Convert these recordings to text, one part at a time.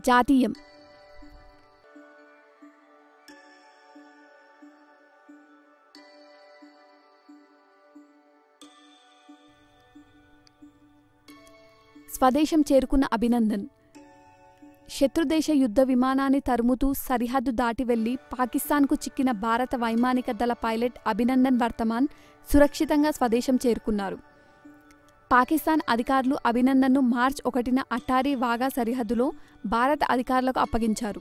జాతీయం. స్వదేశం చేరుకున్న అభినందన్. శత్రుదేశ యుద్ధ విమానాన్ని తరుముతూ సరిహద్దు దాటి వెళ్లి పాకిస్తాన్కు చిక్కిన భారత వైమానిక దళ పైలట్ అభినందన్ వర్తమాన్ సురక్షితంగా స్వదేశం చేరుకున్నారు. పాకిస్తాన్ అధికారులు అభినందన్ను మార్చి 1న అట్టారీ వాఘా సరిహద్దులో భారత అధికారులకు అప్పగించారు.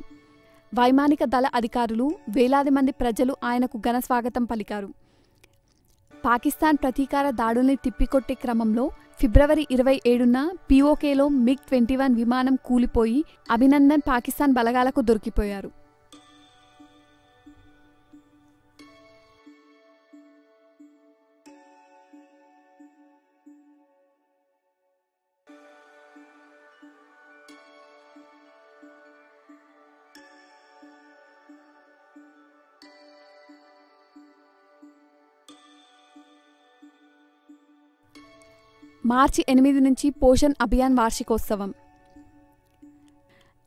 వైమానిక దళ అధికారులు, వేలాది మంది ప్రజలు ఆయనకు ఘన స్వాగతం పలికారు. పాకిస్తాన్ ప్రతీకార దాడుల్ని తిప్పికొట్టే క్రమంలో ఫిబ్రవరి 27న పీఓకేలో MiG-21 విమానం కూలిపోయి అభినందన్ పాకిస్తాన్ బలగాలకు దొరికిపోయారు. మార్చి 8 నుంచి పోషణ్ అభియాన్ వార్షికోత్సవం.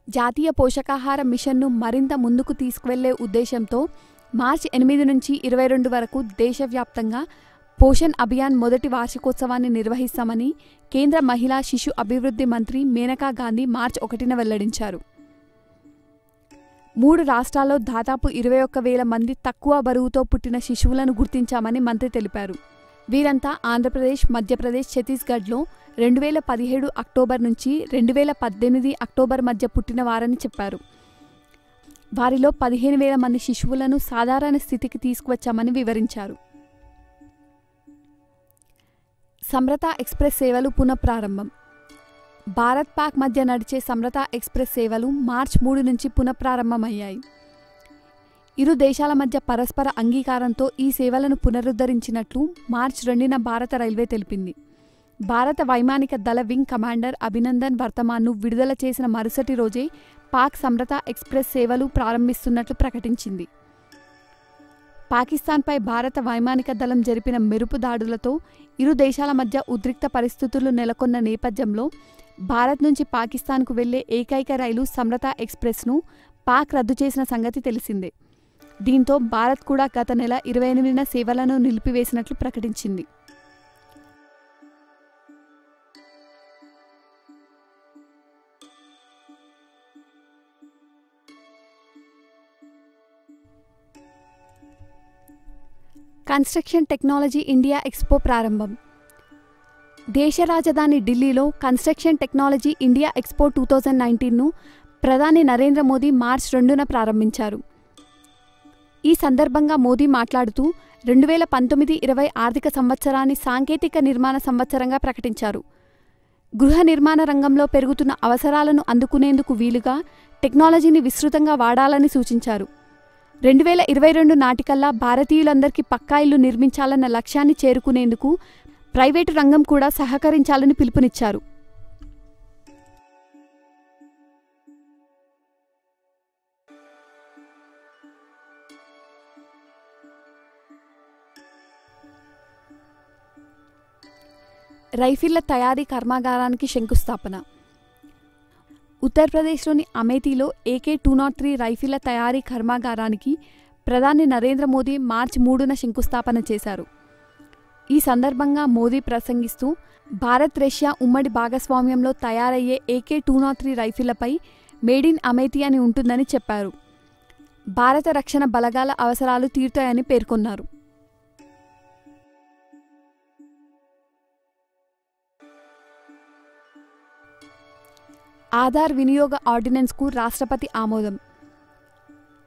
జాతీయ పోషకాహార మిషన్ను మరింత ముందుకు తీసుకువెళ్లే ఉద్దేశంతో మార్చి 8 నుంచి 22 వరకు దేశవ్యాప్తంగా పోషణ్ అభియాన్ మొదటి వార్షికోత్సవాన్ని నిర్వహిస్తామని కేంద్ర మహిళా శిశు అభివృద్ధి మంత్రి మేనకా గాంధీ మార్చి 1న వెల్లడించారు. 3 రాష్ట్రాల్లో దాదాపు 21,000 మంది తక్కువ బరువుతో పుట్టిన శిశువులను గుర్తించామని మంత్రి తెలిపారు. వీరంతా ఆంధ్రప్రదేశ్, మధ్యప్రదేశ్, ఛత్తీస్గఢ్లో 2017 అక్టోబర్ నుంచి 2018 అక్టోబర్ మధ్య పుట్టిన వారని చెప్పారు. వారిలో 15,000 మంది శిశువులను సాధారణ స్థితికి తీసుకువచ్చామని వివరించారు. సమ్రత ఎక్స్ప్రెస్ సేవలు పునఃప్రారంభం. భారత్ పాక్ మధ్య నడిచే సమ్రత ఎక్స్ప్రెస్ సేవలు మార్చి 3 నుంచి పునఃప్రారంభమయ్యాయి. ఇరు దేశాల మధ్య పరస్పర అంగీకారంతో ఈ సేవలను పునరుద్ధరించినట్లు మార్చి 2న భారత రైల్వే తెలిపింది. భారత వైమానిక దళ వింగ్ కమాండర్ అభినందన్ వర్తమాన్ను విడుదల చేసిన మరుసటి రోజే పాక్ సమ్రత ఎక్స్ప్రెస్ సేవలు ప్రారంభిస్తున్నట్లు ప్రకటించింది. పాకిస్తాన్పై భారత వైమానిక దళం జరిపిన మెరుపు దాడులతో ఇరు దేశాల మధ్య ఉద్రిక్త పరిస్థితులు నెలకొన్న నేపథ్యంలో భారత్ నుంచి పాకిస్తాన్కు వెళ్లే ఏకైక రైలు సమ్రత ఎక్స్ప్రెస్ను పాక్ రద్దు చేసిన సంగతి తెలిసిందే. దీంతో భారత్ కూడా గత నెల 28న సేవలను నిలిపివేసినట్లు ప్రకటించింది. కన్స్ట్రక్షన్ టెక్నాలజీ ఇండియా ఎక్స్పో ప్రారంభం. దేశ రాజధాని ఢిల్లీలో కన్స్ట్రక్షన్ టెక్నాలజీ ఇండియా ఎక్స్పో 2019ను ప్రధాని నరేంద్ర మోదీ మార్చి 2న ప్రారంభించారు. ఈ సందర్భంగా మోదీ మాట్లాడుతూ 2019-20 ఆర్థిక సంవత్సరాన్ని సాంకేతిక నిర్మాణ సంవత్సరంగా ప్రకటించారు. గృహ నిర్మాణ రంగంలో పెరుగుతున్న అవసరాలను అందుకునేందుకు వీలుగా టెక్నాలజీని విస్తృతంగా వాడాలని సూచించారు. 2022 నాటికల్లా భారతీయులందరికీ పక్కా ఇల్లు నిర్మించాలన్న లక్ష్యాన్ని చేరుకునేందుకు ప్రైవేటు రంగం కూడా సహకరించాలని పిలుపునిచ్చారు. రైఫిళ్ల తయారీ కర్మాగారానికి శంకుస్థాపన. ఉత్తరప్రదేశ్లోని అమేథీలో AK-203 రైఫిళ్ల తయారీ కర్మాగారానికి ప్రధాని నరేంద్ర మోదీ మార్చి 3న శంకుస్థాపన చేశారు. ఈ సందర్భంగా మోదీ ప్రసంగిస్తూ భారత్, రష్యా ఉమ్మడి భాగస్వామ్యంలో తయారయ్యే AK-203 రైఫిళ్లపై మేడ్ ఇన్ అమేథీ అని ఉంటుందని చెప్పారు. భారత రక్షణ బలగాల అవసరాలు తీరుతాయని పేర్కొన్నారు. ఆధార్ వినియోగ ఆర్డినెన్స్కు రాష్ట్రపతి ఆమోదం.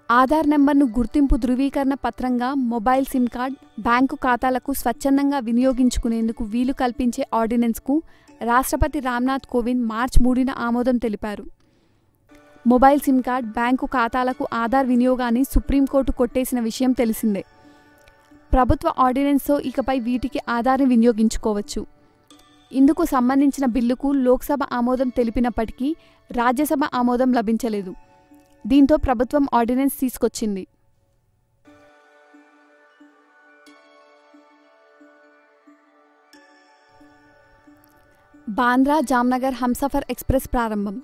ఆధార్ నెంబర్ను గుర్తింపు ధృవీకరణ పత్రంగా మొబైల్ సిమ్ కార్డ్, బ్యాంకు ఖాతాలకు స్వచ్ఛందంగా వినియోగించుకునేందుకు వీలు కల్పించే ఆర్డినెన్స్కు రాష్ట్రపతి రామ్నాథ్ కోవింద్ మార్చి 3న ఆమోదం తెలిపారు. మొబైల్ సిమ్ కార్డ్, బ్యాంకు ఖాతాలకు ఆధార్ వినియోగాన్ని సుప్రీంకోర్టు కొట్టేసిన విషయం తెలిసిందే. ప్రభుత్వ ఆర్డినెన్స్తో ఇకపై వీటికి ఆధార్ని వినియోగించుకోవచ్చు. ఇందుకు సంబంధించిన బిల్లుకు లోక్సభ ఆమోదం తెలిపినప్పటికీ రాజ్యసభ ఆమోదం లభించలేదు. దీంతో ప్రభుత్వం ఆర్డినెన్స్ తీసుకొచ్చింది. బాంద్రా జామ్నగర్ హంసఫర్ ఎక్స్ప్రెస్ ప్రారంభం.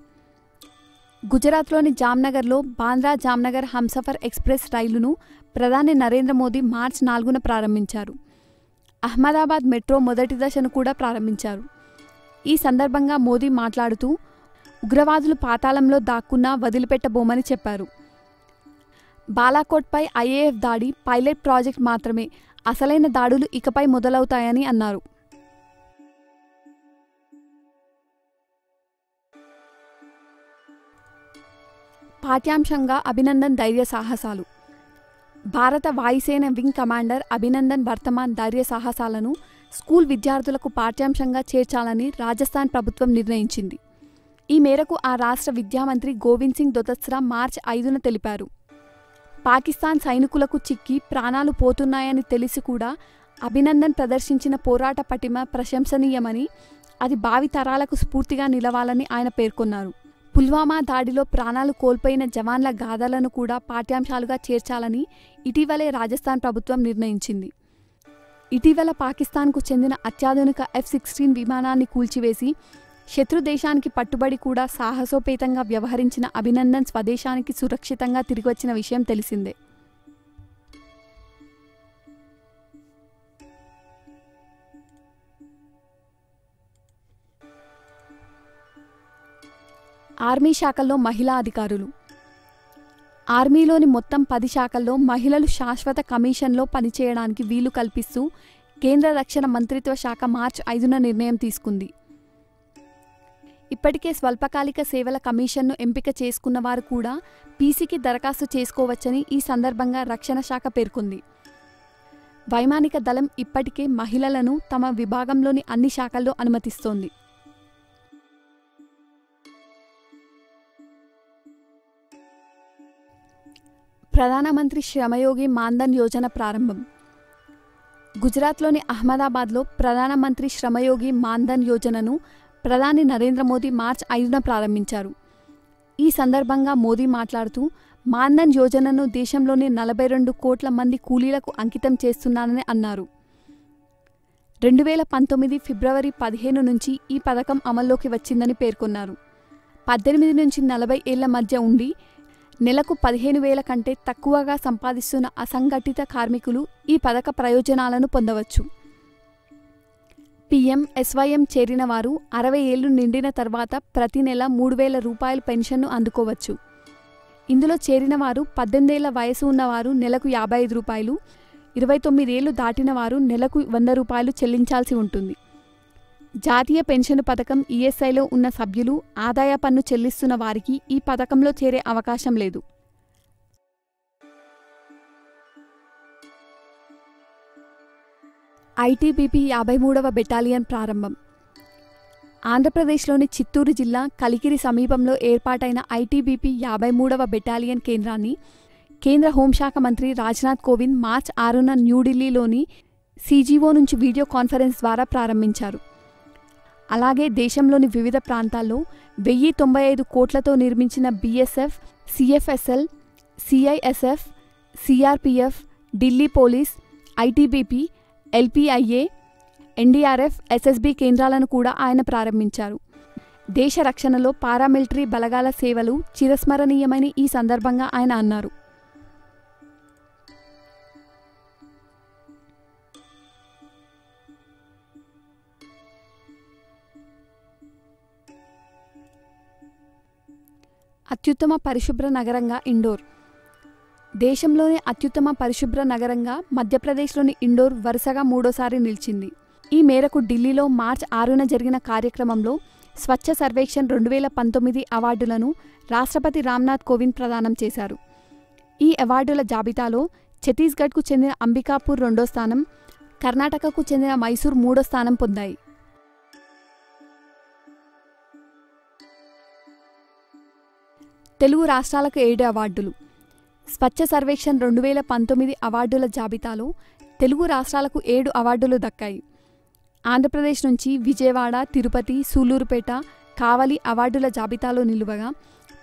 గుజరాత్లోని జామ్నగర్లో బాంద్రా జామ్నగర్ హంసఫర్ ఎక్స్ప్రెస్ రైలును ప్రధాని నరేంద్ర మోదీ మార్చి 4న ప్రారంభించారు. అహ్మదాబాద్ మెట్రో మొదటి దశను కూడా ప్రారంభించారు. ఈ సందర్భంగా మోదీ మాట్లాడుతూ ఉగ్రవాదులు పాతాళంలో దాక్కున్నా వదిలిపెట్టబోమని చెప్పారు. బాలాకోట్పై ఐఏఎఫ్ దాడి పైలట్ ప్రాజెక్ట్ మాత్రమే, అసలైన దాడులు ఇకపై మొదలవుతాయని అన్నారు. పాఠ్యాంశంగా అభినందన్ ధైర్య సాహసాలు. భారత వాయుసేన వింగ్ కమాండర్ అభినందన్ వర్తమాన్ ధైర్య సాహసాలను స్కూల్ విద్యార్థులకు పాఠ్యాంశంగా చేర్చాలని రాజస్థాన్ ప్రభుత్వం నిర్ణయించింది. ఈ మేరకు ఆ రాష్ట్ర విద్యామంత్రి గోవింద్ సింగ్ దోతత్రా మార్చి 5న తెలిపారు. పాకిస్తాన్ సైనికులకు చిక్కి ప్రాణాలు పోతున్నాయని తెలిసి కూడా అభినందన్ ప్రదర్శించిన పోరాట పటిమ ప్రశంసనీయమని, అది భావితరాలకు స్ఫూర్తిగా నిలవాలని ఆయన పేర్కొన్నారు. పుల్వామా దాడిలో ప్రాణాలు కోల్పోయిన జవాన్ల గాథలను కూడా పాఠ్యాంశాలుగా చేర్చాలని ఇటీవలే రాజస్థాన్ ప్రభుత్వం నిర్ణయించింది. ఇటీవల పాకిస్తాన్కు చెందిన అత్యాధునిక F-16 విమానాన్ని కూల్చివేసి శత్రుదేశానికి పట్టుబడి కూడా సాహసోపేతంగా వ్యవహరించిన అభినందన్ స్వదేశానికి సురక్షితంగా తిరిగొచ్చిన విషయం తెలిసిందే. ఆర్మీ శాఖల్లో మహిళా అధికారులు. ఆర్మీలోని మొత్తం 10 శాఖల్లో మహిళలు శాశ్వత కమిషన్లో పనిచేయడానికి వీలు కల్పిస్తూ కేంద్ర రక్షణ మంత్రిత్వ శాఖ మార్చి 5న నిర్ణయం తీసుకుంది. ఇప్పటికే స్వల్పకాలిక సేవల కమిషన్ను ఎంపిక చేసుకున్నవారు కూడా పీసీకి దరఖాస్తు చేసుకోవచ్చని ఈ సందర్భంగా రక్షణ శాఖ పేర్కొంది. వైమానిక దళం ఇప్పటికే మహిళలను తమ విభాగంలోని అన్ని శాఖల్లో అనుమతిస్తోంది. ప్రధానమంత్రి శ్రమయోగి మాన్ధన్ యోజన ప్రారంభం. గుజరాత్లోని అహ్మదాబాద్లో ప్రధానమంత్రి శ్రమయోగి మాన్ధన్ యోజనను ప్రధాని నరేంద్ర మోదీ మార్చి 5న ప్రారంభించారు. ఈ సందర్భంగా మోదీ మాట్లాడుతూ మాన్ధన్ యోజనను దేశంలోని 42 కోట్ల మంది కూలీలకు అంకితం చేస్తున్నానని అన్నారు. 2019 ఫిబ్రవరి 15 నుంచి ఈ పథకం అమల్లోకి వచ్చిందని పేర్కొన్నారు. 18 నుంచి 40 ఏళ్ల మధ్య ఉండి నెలకు 15,000 కంటే తక్కువగా సంపాదిస్తున్న అసంఘటిత కార్మికులు ఈ పథక ప్రయోజనాలను పొందవచ్చు. PMSYM చేరిన వారు 60 ఏళ్లు నిండిన తర్వాత ప్రతి నెల 3,000 రూపాయల పెన్షన్ను అందుకోవచ్చు. ఇందులో చేరిన వారు 18 ఏళ్ల వయసు ఉన్నవారు నెలకు 55 రూపాయలు, 29 ఏళ్లు దాటిన వారు నెలకు 100 రూపాయలు చెల్లించాల్సి ఉంటుంది. జాతీయ పెన్షన్ పథకం ఈఎస్ఐలో ఉన్న సభ్యులు ఆదాయ పన్ను చెల్లిస్తున్న వారికి ఈ పథకంలో చేరే అవకాశం లేదు. ఐటీబీపీ 53వ బెటాలియన్ ప్రారంభం. ఆంధ్రప్రదేశ్లోని చిత్తూరు జిల్లా కలికిరి సమీపంలో ఏర్పాటైన ఐటీబీపీ 53వ బెటాలియన్ కేంద్రాన్ని కేంద్ర హోంశాఖ మంత్రి రాజ్నాథ్ కోవింద్ మార్చి 6న న్యూఢిల్లీలోని CGO నుంచి వీడియో కాన్ఫరెన్స్ ద్వారా ప్రారంభించారు. అలాగే దేశంలోని వివిధ ప్రాంతాల్లో 1095 కోట్లతో నిర్మించిన BSF, CFSL, CISF, CRPF, Delhi police, ITBP, LPIA, NDRF, SSB కేంద్రాలను కూడా ఆయన ప్రారంభించారు. దేశ రక్షణలో పారామిలిటరీ బలగాల సేవలు చిరస్మరణీయమని ఈ సందర్భంగా ఆయన అన్నారు. అత్యుత్తమ పరిశుభ్ర నగరంగా ఇండోర్. దేశంలోని అత్యుత్తమ పరిశుభ్ర నగరంగా మధ్యప్రదేశ్లోని ఇండోర్ వరుసగా 3వ సారి నిలిచింది. ఈ మేరకు ఢిల్లీలో మార్చి 6న జరిగిన కార్యక్రమంలో స్వచ్ఛ సర్వేక్షణ్ 2019 అవార్డులను రాష్ట్రపతి రామ్నాథ్ కోవింద్ ప్రదానం చేశారు. ఈ అవార్డుల జాబితాలో ఛత్తీస్గఢ్కు చెందిన అంబికాపూర్ 2వ స్థానం, కర్ణాటకకు చెందిన మైసూర్ 3వ స్థానం పొందాయి. తెలుగు రాష్ట్రాలకు 7 అవార్డులు. స్వచ్ఛ సర్వేక్షణ్ 2019 అవార్డుల జాబితాలో తెలుగు రాష్ట్రాలకు 7 అవార్డులు దక్కాయి. ఆంధ్రప్రదేశ్ నుంచి విజయవాడ, తిరుపతి, సూలూరుపేట, కావలి అవార్డుల జాబితాలో నిలువగా,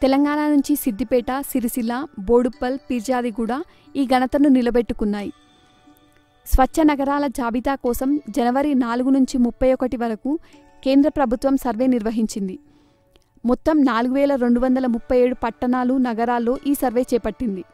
తెలంగాణ నుంచి సిద్దిపేట, సిరిసిల్ల, బోడుప్పల్, పీర్జాదిగూడ ఈ ఘనతను నిలబెట్టుకున్నాయి. స్వచ్ఛ నగరాల జాబితా కోసం జనవరి 4 నుంచి 31 వరకు కేంద్ర ప్రభుత్వం సర్వే నిర్వహించింది. మొత్తం 4237 పట్టణాలు, నగరాల్లో ఈ సర్వే చేపట్టింది.